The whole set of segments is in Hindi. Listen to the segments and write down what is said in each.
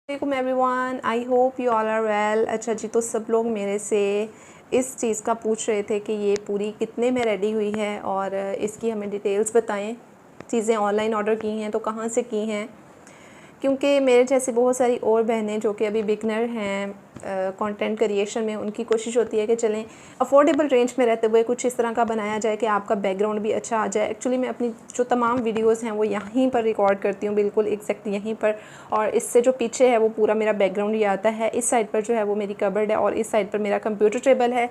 वालेकुम everyone, I hope you all are well. अच्छा जी, तो सब लोग मेरे से इस चीज़ का पूछ रहे थे कि ये पूरी कितने में रेडी हुई है और इसकी हमें डिटेल्स बताएं। चीज़ें ऑनलाइन ऑर्डर की हैं तो कहाँ से की हैं, क्योंकि मेरे जैसी बहुत सारी और बहनें जो कि अभी बिगनर हैं कंटेंट क्रिएशन में, उनकी कोशिश होती है कि चलें अफोर्डेबल रेंज में रहते हुए कुछ इस तरह का बनाया जाए कि आपका बैकग्राउंड भी अच्छा आ जाए। एक्चुअली मैं अपनी जो तमाम वीडियोस हैं वो यहीं पर रिकॉर्ड करती हूँ, बिल्कुल एग्जैक्ट यहीं पर, और इससे जो पीछे है वो पूरा मेरा बैकग्राउंड ये आता है। इस साइड पर जो है वो मेरी कबर्ड है और इस साइड पर मेरा कंप्यूटर टेबल है।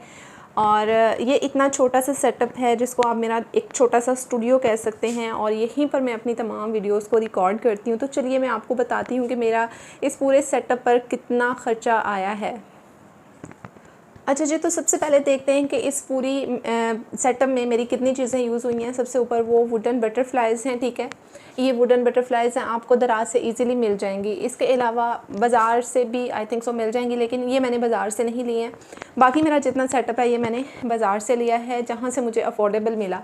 और ये इतना छोटा सा सेटअप है जिसको आप मेरा एक छोटा सा स्टूडियो कह सकते हैं, और यहीं पर मैं अपनी तमाम वीडियोस को रिकॉर्ड करती हूँ। तो चलिए मैं आपको बताती हूँ कि मेरा इस पूरे सेटअप पर कितना ख़र्चा आया है। अच्छा जी, तो सबसे पहले देखते हैं कि इस पूरी सेटअप में मेरी कितनी चीज़ें यूज़ हुई हैं। सबसे ऊपर वो वुडन बटरफ्लाइज़ हैं, ठीक है। ये वुडन बटरफ्लाइज़ हैं, आपको दराज से इजीली मिल जाएंगी। इसके अलावा बाज़ार से भी आई थिंक सो मिल जाएंगी, लेकिन ये मैंने बाज़ार से नहीं लिए हैं। बाकी मेरा जितना सेटअप है ये मैंने बाज़ार से लिया है, जहाँ से मुझे अफोर्डेबल मिला।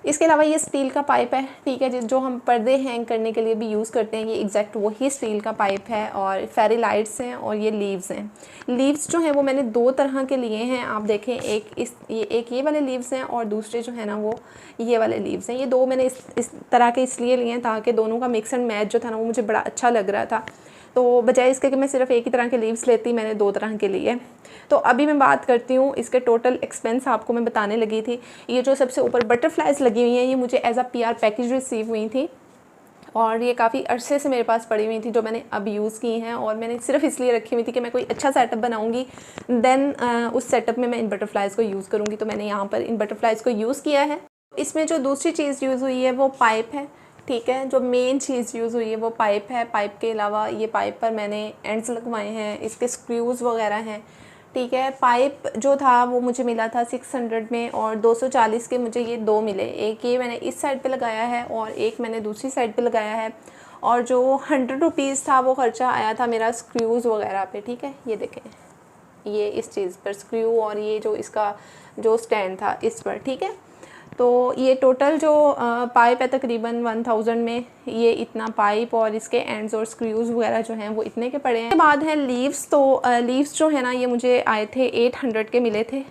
इसके अलावा ये स्टील का पाइप है, ठीक है, जो हम पर्दे हैंग करने के लिए भी यूज़ करते हैं, ये एग्जैक्ट वही स्टील का पाइप है। और फेरी लाइट्स हैं और ये लीव्स हैं। लीव्स जो हैं वो मैंने दो तरह के लिए हैं, आप देखें, एक ये वाले लीव्स हैं और दूसरे जो है ना वो ये वाले लीव्स हैं। ये दो मैंने इस तरह के इसलिए लिए हैं ताकि दोनों का मिक्स एंड मैच जो था ना वो मुझे बड़ा अच्छा लग रहा था। तो बजाय इसके कि मैं सिर्फ एक ही तरह के लीव्स लेती, मैंने दो तरह के लिए। तो अभी मैं बात करती हूँ इसके टोटल एक्सपेंस, आपको मैं बताने लगी थी। ये जो सबसे ऊपर बटरफ्लाइज लगी हुई हैं ये मुझे as a PR package receive हुई थी, और ये काफ़ी अरसे से मेरे पास पड़ी हुई थी, जो मैंने अब यूज़ की हैं। और मैंने सिर्फ इसलिए रखी हुई थी कि मैं कोई अच्छा सेटअप बनाऊंगी, देन उस सेटअप में मैं इन बटरफ्लाइज़ को यूज़ करूँगी। तो मैंने यहाँ पर इन बटरफ्लाइज़ को यूज़ किया है। इसमें जो दूसरी चीज़ यूज़ हुई है वो पाइप है, ठीक है। जो मेन चीज़ यूज़ हुई है वो पाइप है। पाइप के अलावा ये पाइप पर मैंने एंड्स लगवाए हैं, इसके स्क्रूज़ वगैरह हैं, ठीक है। पाइप जो था वो मुझे मिला था 600 में, और 240 के मुझे ये दो मिले। एक ये मैंने इस साइड पे लगाया है और एक मैंने दूसरी साइड पे लगाया है। और जो 100 रुपीज़ था वो ख़र्चा आया था मेरा स्क्रूज़ वगैरह पे, ठीक है। ये देखें, ये इस चीज़ पर स्क्रू, और ये जो इसका जो स्टैंड था इस पर, ठीक है। तो ये टोटल जो पाइप है तकरीबन 1000 में, ये इतना पाइप और इसके एंड्स और स्क्रूज़ वगैरह जो हैं वो इतने के पड़े हैं। उसके बाद है लीव्स। तो लीव्स जो है ना ये मुझे आए थे 800 के मिले थे।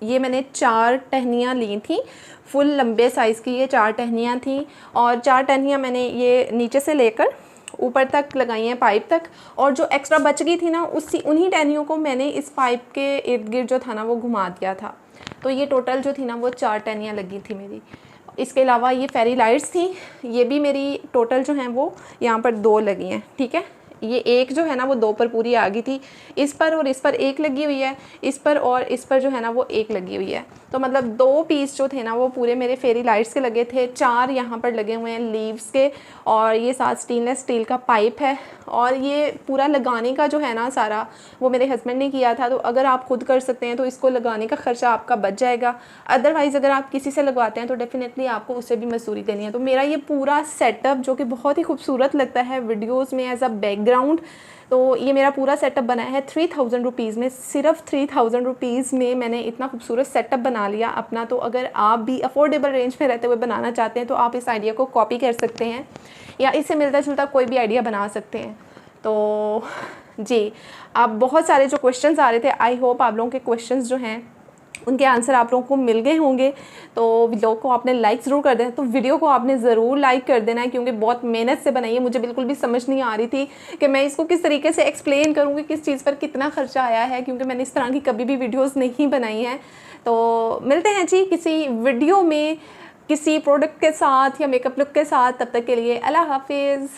ये मैंने 4 टहनियाँ ली थी, फुल लंबे साइज़ की ये 4 टहनियाँ थी। और 4 टहनियाँ मैंने ये नीचे से लेकर ऊपर तक लगाई हैं, पाइप तक। और जो एक्स्ट्रा बच गई थी ना उन्हीं टहनियों को मैंने इस पाइप के इर्द गिर्द जो था ना वो घुमा दिया था। तो ये टोटल जो थी ना वो 4 टहनियाँ लगी थी मेरी। इसके अलावा ये फेरी लाइट्स थी, ये भी मेरी टोटल जो हैं वो यहाँ पर 2 लगी हैं, ठीक है। ये एक जो है ना वो 2 पर पूरी आ गई थी, इस पर और इस पर एक लगी हुई है, इस पर और इस पर जो है ना वो एक लगी हुई है। तो मतलब 2 पीस जो थे ना वो पूरे मेरे फेरी लाइट्स के लगे थे। 4 यहाँ पर लगे हुए हैं लीव्स के, और ये साथ स्टेनलेस स्टील का पाइप है। और ये पूरा लगाने का जो है ना सारा वो मेरे हस्बैंड ने किया था। तो अगर आप खुद कर सकते हैं तो इसको लगाने का ख़र्चा आपका बच जाएगा। अदरवाइज़ अगर आप किसी से लगवाते हैं तो डेफिनेटली आपको उससे भी मजदूरी देनी है। तो मेरा ये पूरा सेटअप जो कि बहुत ही खूबसूरत लगता है वीडियोज़ में एज अ बैकग्राउंड, तो ये मेरा पूरा सेटअप बनाया है 3000 रुपीज़ में। सिर्फ 3000 रुपीज़ में मैंने इतना खूबसूरत सेटअप बना लिया अपना। तो अगर आप भी अफोर्डेबल रेंज में रहते हुए बनाना चाहते हैं तो आप इस आइडिया को कॉपी कर सकते हैं, या इससे मिलता जुलता कोई भी आइडिया बना सकते हैं। तो जी, आप बहुत सारे जो क्वेश्चंस आ रहे थे, आई होप आप लोगों के क्वेश्चंस जो हैं उनके आंसर आप लोगों को मिल गए होंगे। तो वीडियो को आपने लाइक ज़रूर कर देना। तो वीडियो को आपने ज़रूर लाइक कर देना है, क्योंकि बहुत मेहनत से बनाई है। मुझे बिल्कुल भी समझ नहीं आ रही थी कि मैं इसको किस तरीके से एक्सप्लेन करूँगी, किस चीज़ पर कितना ख़र्चा आया है, क्योंकि मैंने इस तरह की कभी भी वीडियोज़ नहीं बनाई हैं। तो मिलते हैं जी किसी वीडियो में किसी प्रोडक्ट के साथ या मेकअप लुक के साथ। तब तक के लिए अल्लाह हाफिज़।